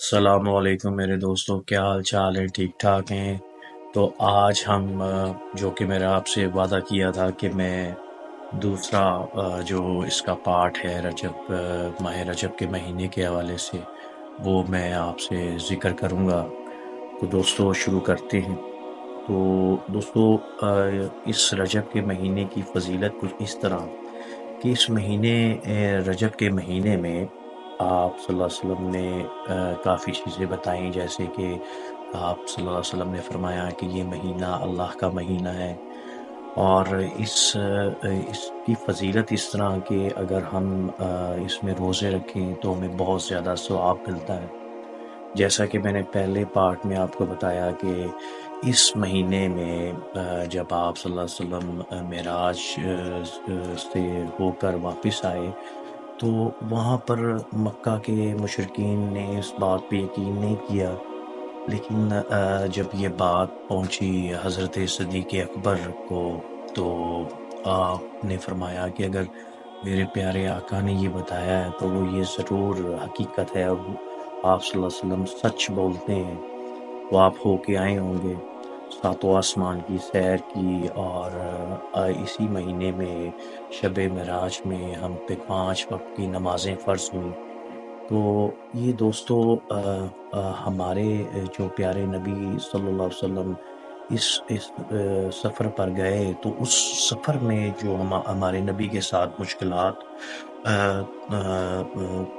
السلام علیکم میرے دوستوں، کیا حال چال ہے؟ ٹھیک ٹھاک ہیں؟ تو آج ہم جو کہ میرا آپ سے وعدہ کیا تھا کہ میں دوسرا جو اس کا پارٹ ہے رجب، ماہ رجب کے مہینے کے حوالے سے وہ میں آپ سے ذکر کروں گا۔ تو دوستو شروع کرتے ہیں۔ تو دوستو اس رجب کے مہینے کی فضیلت کچھ اس طرح کہ اس مہینے رجب کے مہینے میں آپ صلی اللہ علیہ وسلم نے کافی چیزیں بتائیں، جیسے کہ آپ صلی اللہ علیہ وسلم نے فرمایا کہ یہ مہینہ اللہ کا مہینہ ہے، اور اس کی فضیلت اس طرح کہ اگر ہم اس میں روزے رکھیں تو ہمیں بہت زیادہ ثواب ملتا ہے۔ جیسا کہ میں نے پہلے پارٹ میں آپ کو بتایا کہ اس مہینے میں جب آپ صلی اللہ علیہ وسلم معراج سے ہو کر واپس آئے تو وہاں پر مکہ کے مشرکین نے اس بات پہ یقین نہیں کیا، لیکن جب یہ بات پہنچی حضرت صدیق اکبر کو تو آپ نے فرمایا کہ اگر میرے پیارے آقا نے یہ بتایا ہے تو وہ یہ ضرور حقیقت ہے، اور آپ صلی اللہ علیہ وسلم سچ بولتے ہیں۔ تو آپ ہو کے آئے ہوں گے، ساتوں آسمان کی سیر کی، اور اسی مہینے میں شب معراج میں ہم پہ 5 وقت کی نمازیں فرض ہوئیں۔ تو یہ دوستو ہمارے جو پیارے نبی صلی اللہ علیہ وسلم اس سفر پر گئے، تو اس سفر میں جو ہمارے نبی کے ساتھ مشکلات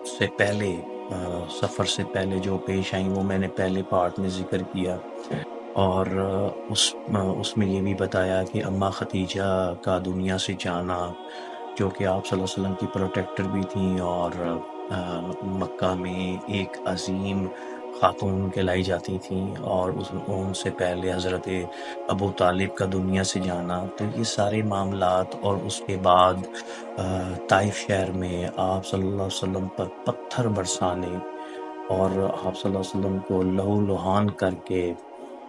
سے پہلے سفر سے پہلے جو پیش آئیں وہ میں نے پہلے پارٹ میں ذکر کیا، اور اس میں یہ بھی بتایا کہ اماں ختیجہ کا دنیا سے جانا، جو کہ آپ صلی اللہ علیہ وسلم کی پروٹیکٹر بھی تھیں، اور مکہ میں ایک عظیم خاتون کہلائی جاتی تھیں، اور ان سے پہلے حضرت ابو طالب کا دنیا سے جانا، تو یہ سارے معاملات، اور اس کے بعد طائف شہر میں آپ صلی اللہ علیہ وسلم پر پتھر برسانے، اور آپ صلی اللہ علیہ وسلم کو لہو لہان کر کے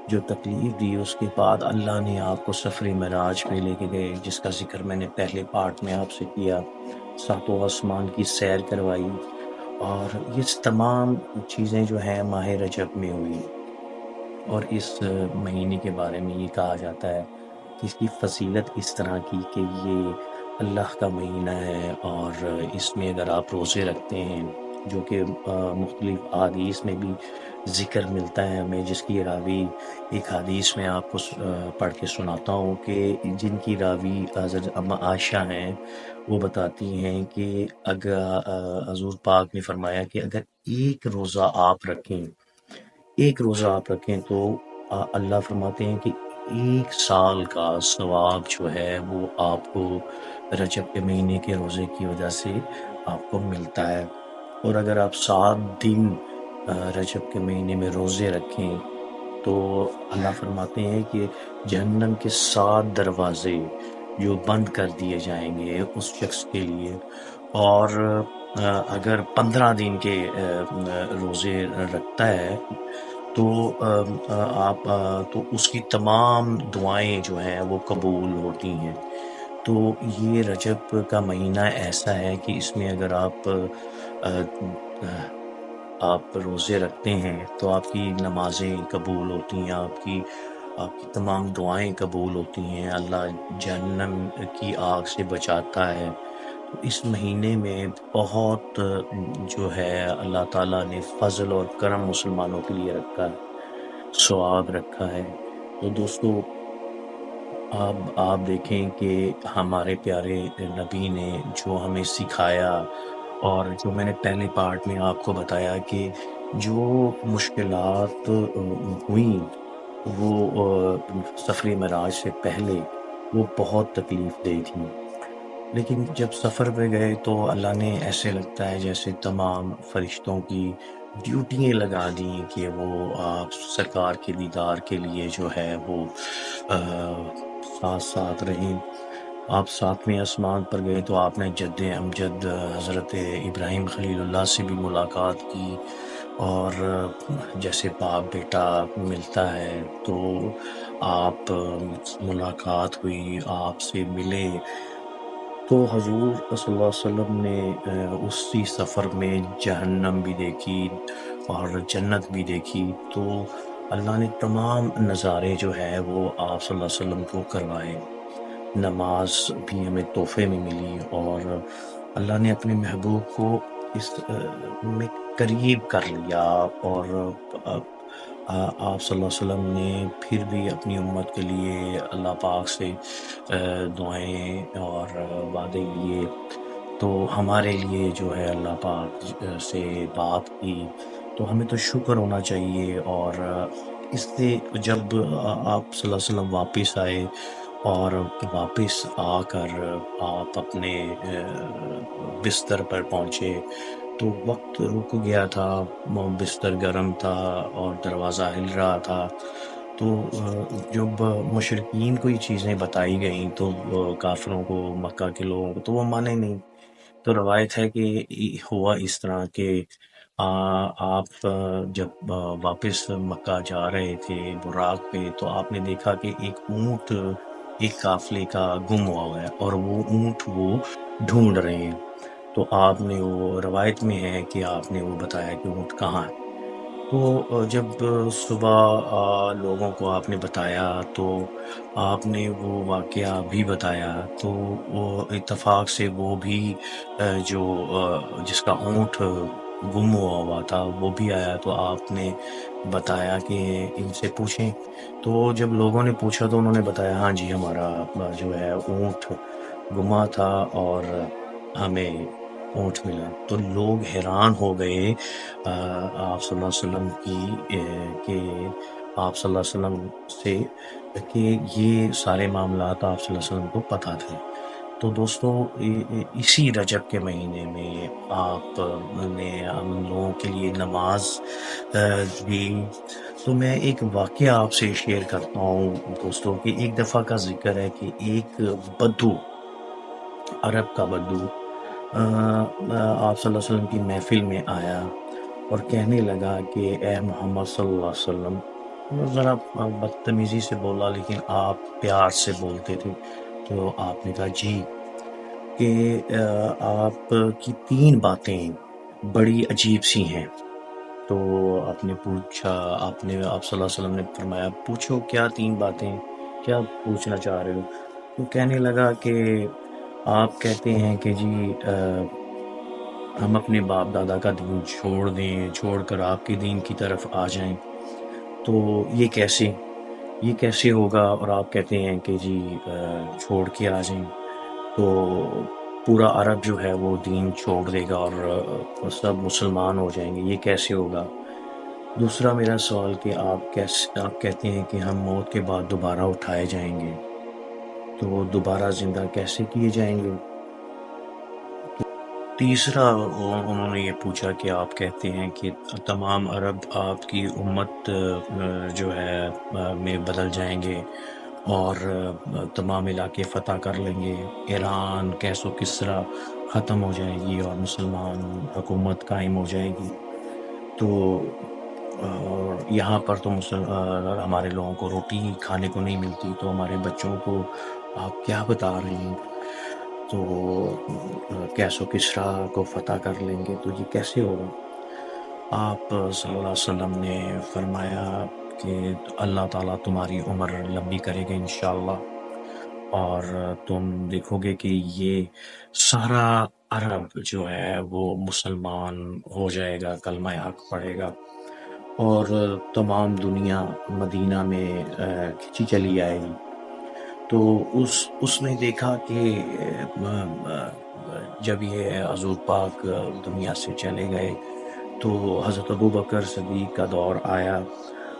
جو تکلیف دی، اس کے بعد اللہ نے آپ کو سفر معراج پہ لے کے گئے، جس کا ذکر میں نے پہلے پارٹ میں آپ سے کیا، ساتوں آسمان کی سیر کروائی، اور یہ تمام چیزیں جو ہیں ماہ رجب میں ہوئی۔ اور اس مہینے کے بارے میں یہ کہا جاتا ہے کہ اس کی فضیلت اس طرح کی کہ یہ اللہ کا مہینہ ہے، اور اس میں اگر آپ روزے رکھتے ہیں، جو کہ مختلف احادیث میں بھی ذکر ملتا ہے ہمیں، جس کی راوی ایک حدیث میں آپ کو پڑھ کے سناتا ہوں کہ جن کی راوی حضرت اما عائشہ ہیں، وہ بتاتی ہیں کہ اگر حضور پاک نے فرمایا کہ اگر ایک روزہ آپ رکھیں تو اللہ فرماتے ہیں کہ 1 سال کا ثواب جو ہے وہ آپ کو رجب کے مہینے کے روزے کی وجہ سے آپ کو ملتا ہے۔ اور اگر آپ 7 دن رجب کے مہینے میں روزے رکھیں تو اللہ فرماتے ہیں کہ جہنم کے 7 دروازے جو بند کر دیے جائیں گے اس شخص کے لیے، اور اگر 15 دن کے روزے رکھتا ہے تو آپ تو اس کی تمام دعائیں جو ہیں وہ قبول ہوتی ہیں۔ تو یہ رجب کا مہینہ ایسا ہے کہ اس میں اگر آپ روزے رکھتے ہیں تو آپ کی نمازیں قبول ہوتی ہیں، آپ کی تمام دعائیں قبول ہوتی ہیں، اللہ جہنم کی آگ سے بچاتا ہے۔ تو اس مہینے میں بہت جو ہے اللہ تعالیٰ نے فضل اور کرم مسلمانوں کے لیے رکھا ہے، ثواب رکھا ہے۔ تو دوستو آپ دیکھیں کہ ہمارے پیارے نبی نے جو ہمیں سکھایا، اور جو میں نے پہلے پارٹ میں آپ کو بتایا کہ جو مشکلات ہوئیں وہ سفر معراج سے پہلے وہ بہت تکلیف دہ تھیں، لیکن جب سفر پہ گئے تو اللہ نے ایسے لگتا ہے جیسے تمام فرشتوں کی ڈیوٹیاں لگا دیں کہ وہ آپ سرکار کے دیدار کے لیے جو ہے وہ ساتھ ساتھ رہیں۔ آپ 7ویں آسمان پر گئے تو آپ نے جد امجد حضرت ابراہیم خلیل اللہ سے بھی ملاقات کی، اور جیسے باپ بیٹا ملتا ہے تو آپ ملاقات ہوئی، آپ سے ملے، تو حضور صلی اللہ علیہ وسلم نے اسی سفر میں جہنم بھی دیکھی، اور جنت بھی دیکھی، تو اللہ نے تمام نظارے جو ہے وہ آپ صلی اللہ علیہ وسلم کو کروائے۔ نماز بھی ہمیں تحفے میں ملی، اور اللہ نے اپنے محبوب کو اس میں قریب کر لیا، اور آپ صلی اللہ علیہ وسلم نے پھر بھی اپنی امت کے لیے اللہ پاک سے دعائیں اور وعدے لیے، تو ہمارے لیے جو ہے اللہ پاک سے بات کی، تو ہمیں تو شکر ہونا چاہیے۔ اور اس سے جب آپ صلی اللہ علیہ وسلم واپس آئے، اور واپس آ کر آپ اپنے بستر پر پہنچے، تو وقت رک گیا تھا، بستر گرم تھا اور دروازہ ہل رہا تھا، تو جب مشرکین کو یہ چیزیں بتائی گئیں تو کافروں کو، مکہ کے لوگوں کو، تو وہ مانے نہیں۔ تو روایت ہے کہ ہوا اس طرح کہ آپ جب واپس مکہ جا رہے تھے براق پہ، تو آپ نے دیکھا کہ ایک اونٹ ایک قافلے کا گم ہوا ہے، اور وہ اونٹ وہ ڈھونڈ رہے ہیں۔ تو آپ نے، وہ روایت میں ہے کہ آپ نے وہ بتایا کہ اونٹ کہاں ہے۔ تو جب صبح لوگوں کو آپ نے بتایا، تو آپ نے وہ واقعہ بھی بتایا، تو وہ اتفاق سے وہ بھی جو جس کا اونٹ گم ہوا تھا وہ بھی آیا، تو آپ نے بتایا کہ ان سے پوچھیں۔ تو جب لوگوں نے پوچھا تو انہوں نے بتایا ہاں جی، ہمارا جو ہے اونٹ گما تھا اور ہمیں اونٹ ملا۔ تو لوگ حیران ہو گئے آپ صلی اللہ علیہ وسلم کہ آپ صلی اللہ علیہ وسلم سے کہ یہ سارے معاملات آپ صلی اللہ علیہ وسلم کو پتہ تھے۔ تو دوستو، اسی رجب کے مہینے میں آپ نے ہم لوگوں کے لیے نماز دی۔ تو میں ایک واقعہ آپ سے شیئر کرتا ہوں دوستو، کہ ایک دفعہ کا ذکر ہے کہ ایک بدو، عرب کا بدو، آپ صلی اللہ علیہ وسلم کی محفل میں آیا اور کہنے لگا کہ اے محمد صلی اللہ علیہ وسلم، ذرا بدتمیزی سے بولا لیکن آپ پیار سے بولتے تھے، تو آپ نے کہا جی، کہ آپ کی 3 باتیں بڑی عجیب سی ہیں۔ تو آپ نے پوچھا، آپ صلی اللہ علیہ وسلم نے فرمایا پوچھو کیا 3 باتیں، کیا پوچھنا چاہ رہے ہو؟ تو کہنے لگا کہ آپ کہتے ہیں کہ جی ہم اپنے باپ دادا کا دین چھوڑ دیں، چھوڑ کر آپ کے دین کی طرف آ جائیں، تو یہ کیسے ہوگا؟ اور آپ کہتے ہیں کہ جی چھوڑ کے آ جائیں، تو پورا عرب جو ہے وہ دین چھوڑ دے گا اور سب مسلمان ہو جائیں گے، یہ کیسے ہوگا؟ دوسرا میرا سوال کہ آپ کہتے ہیں کہ ہم موت کے بعد دوبارہ اٹھائے جائیں گے، تو دوبارہ زندہ کیسے کیے جائیں گے؟ تیسرا انہوں نے یہ پوچھا کہ آپ کہتے ہیں کہ تمام عرب آپ کی امت جو ہے میں بدل جائیں گے، اور تمام علاقے فتح کر لیں گے، ایران کیس و کسریٰ ختم ہو جائے گی اور مسلمان حکومت قائم ہو جائے گی، تو یہاں پر تو ہمارے لوگوں کو روٹی کھانے کو نہیں ملتی، تو ہمارے بچوں کو آپ کیا بتا رہے ہیں؟ تو کیس و کسریٰ کو فتح کر لیں گے، تو یہ کیسے ہوگا؟ آپ صلی اللہ علیہ وسلم نے فرمایا کہ اللہ تعالیٰ تمہاری عمر لمبی کرے گا انشاءاللہ، اور تم دیکھو گے کہ یہ سارا عرب جو ہے وہ مسلمان ہو جائے گا، کلمہ حق پڑھے گا، اور تمام دنیا مدینہ میں کھچی چلی آئے گی۔ تو اس نے دیکھا کہ جب یہ حضور پاک دنیا سے چلے گئے، تو حضرت ابوبکر صدیق کا دور آیا،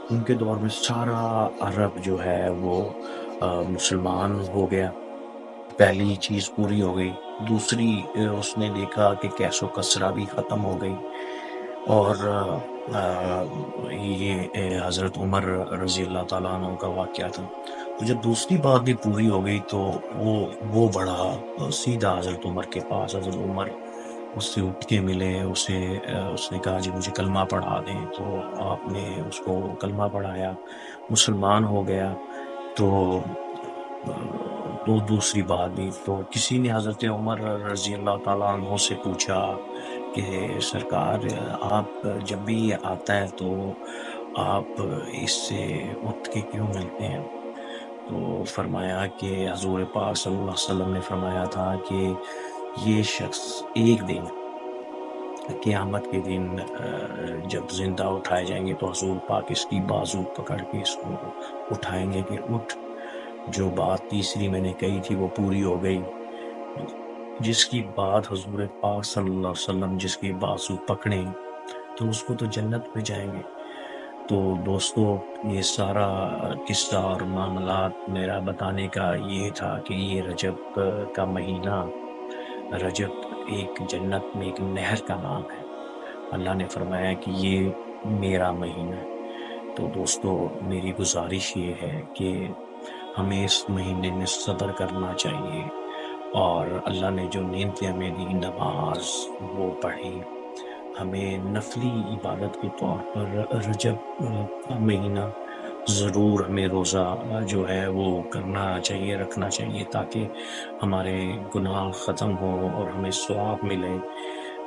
ان کے دور میں سارا عرب جو ہے وہ مسلمان ہو گیا، پہلی چیز پوری ہو گئی۔ دوسری، اس نے دیکھا کہ کیس و کسریٰ بھی ختم ہو گئی، اور یہ حضرت عمر رضی اللہ تعالیٰ عنہ کا واقعہ تھا۔ تو جب دوسری بات بھی پوری ہو گئی، تو وہ بڑا سیدھا حضرت عمر کے پاس، حضرت عمر اس سے اٹھ کے ملے، اس نے کہا جی مجھے کلمہ پڑھا دیں، تو آپ نے اس کو کلمہ پڑھایا، مسلمان ہو گیا۔ تو دوسری بات بھی، تو کسی نے حضرت عمر رضی اللہ تعالیٰ عنہ سے پوچھا کہ سرکار آپ جب بھی یہ آتا ہے تو آپ اس سے اٹھ کے کیوں ملتے ہیں؟ تو فرمایا کہ حضور پاک صلی اللہ علیہ وسلم نے فرمایا تھا کہ یہ شخص ایک دن قیامت کے دن جب زندہ اٹھائے جائیں گے تو حضور پاک اس کی بازو پکڑ کے اس کو اٹھائیں گے کہ اٹھ، جو بات تیسری میں نے کہی تھی وہ پوری ہو گئی۔ جس کی بات حضور پاک صلی اللہ علیہ وسلم جس کی بازو پکڑیں تو اس کو تو جنت میں جائیں گے۔ تو دوستو، یہ سارا قصہ اور معاملات میرا بتانے کا یہ تھا کہ یہ رجب کا مہینہ، رجب ایک جنت میں ایک نہر کا نام ہے۔ اللہ نے فرمایا کہ یہ میرا مہینہ ہے۔ تو دوستو، میری گزارش یہ ہے کہ ہمیں اس مہینے میں صبر کرنا چاہیے، اور اللہ نے جو نعمتیں ہمیں دی، نماز وہ پڑھی، ہمیں نفلی عبادت کے طور پر رجب کا مہینہ ضرور ہمیں روزہ جو ہے وہ کرنا چاہیے، رکھنا چاہیے، تاکہ ہمارے گناہ ختم ہو اور ہمیں ثواب ملے۔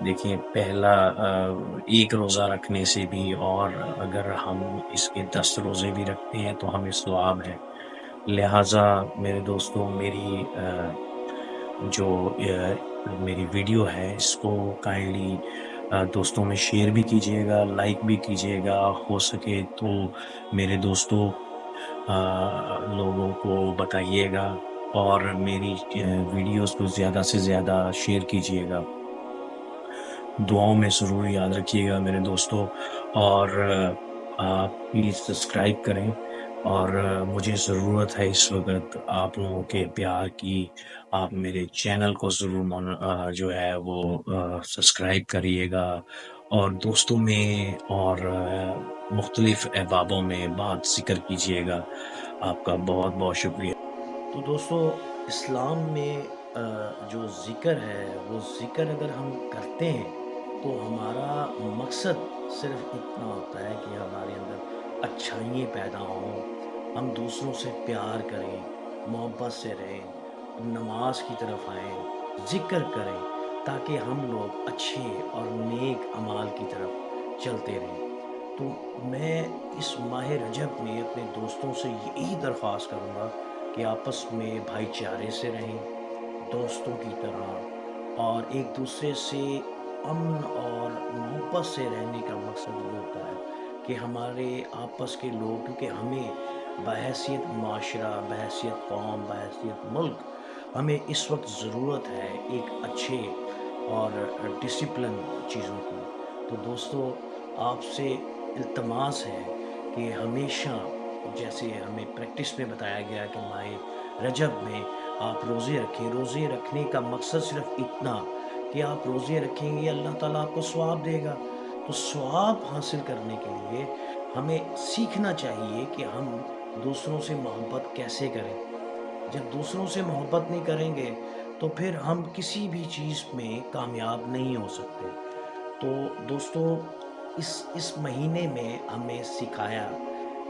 دیکھیں، پہلا ایک روزہ رکھنے سے بھی، اور اگر ہم اس کے 10 روزے بھی رکھتے ہیں تو ہمیں ثواب ہے۔ لہٰذا میرے دوستوں، میری ویڈیو ہے اس کو کائنڈلی دوستوں میں شیئر بھی کیجیے گا، لائک بھی کیجیے گا، ہو سکے تو میرے دوستوں لوگوں کو بتائیے گا، اور میری ویڈیوز کو زیادہ سے زیادہ شیئر کیجیے گا۔ دعاؤں میں ضرور یاد رکھیے گا میرے دوستوں، اور آپ پلیز سبسکرائب کریں، اور مجھے ضرورت ہے اس وقت آپ لوگوں کے پیار کی۔ آپ میرے چینل کو ضرور جو ہے وہ سبسکرائب کریے گا، اور دوستوں میں اور مختلف احبابوں میں بات ذکر کیجیے گا۔ آپ کا بہت بہت شکریہ۔ تو دوستو، اسلام میں جو ذکر ہے، وہ ذکر اگر ہم کرتے ہیں تو ہمارا مقصد صرف اتنا ہوتا ہے کہ ہمارے اندر اچھائیاں پیدا ہوں، ہم دوسروں سے پیار کریں، محبت سے رہیں، نماز کی طرف آئیں، ذکر کریں، تاکہ ہم لوگ اچھے اور نیک اعمال کی طرف چلتے رہیں۔ تو میں اس ماہ رجب میں اپنے دوستوں سے یہی درخواست کروں گا کہ آپس میں بھائی چارے سے رہیں، دوستوں کی طرح، اور ایک دوسرے سے امن اور محبت سے رہنے کا مقصد یہ ہوتا ہے کہ ہمارے آپس کے لوگ، کیونکہ ہمیں بحیثیت معاشرہ، بحیثیت قوم، بحیثیت ملک، ہمیں اس وقت ضرورت ہے ایک اچھے اور ڈسپلن چیزوں کی۔ تو دوستو، آپ سے التماس ہے کہ ہمیشہ جیسے ہمیں پریکٹس میں بتایا گیا کہ ماہ رجب میں آپ روزے رکھیں، روزے رکھنے کا مقصد صرف اتنا کہ آپ روزے رکھیں گے، اللہ تعالیٰ آپ کو ثواب دے گا۔ تو ثواب حاصل کرنے کے لیے ہمیں سیکھنا چاہیے کہ ہم دوسروں سے محبت کیسے کریں۔ جب دوسروں سے محبت نہیں کریں گے تو پھر ہم کسی بھی چیز میں کامیاب نہیں ہو سکتے۔ تو دوستو، اس مہینے میں ہمیں سکھایا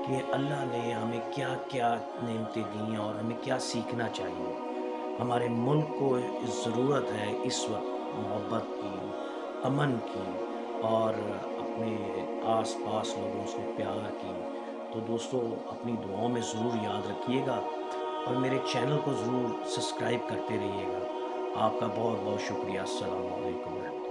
کہ اللہ نے ہمیں کیا کیا نعمتیں دیں اور ہمیں کیا سیکھنا چاہیے۔ ہمارے ملک کو ضرورت ہے اس وقت محبت کی، امن کی، اور اپنے آس پاس لوگوں سے پیار کی۔ تو دوستو، اپنی دعاؤں میں ضرور یاد رکھیے گا، اور میرے چینل کو ضرور سبسکرائب کرتے رہیے گا۔ آپ کا بہت بہت شکریہ۔ السلام علیکم۔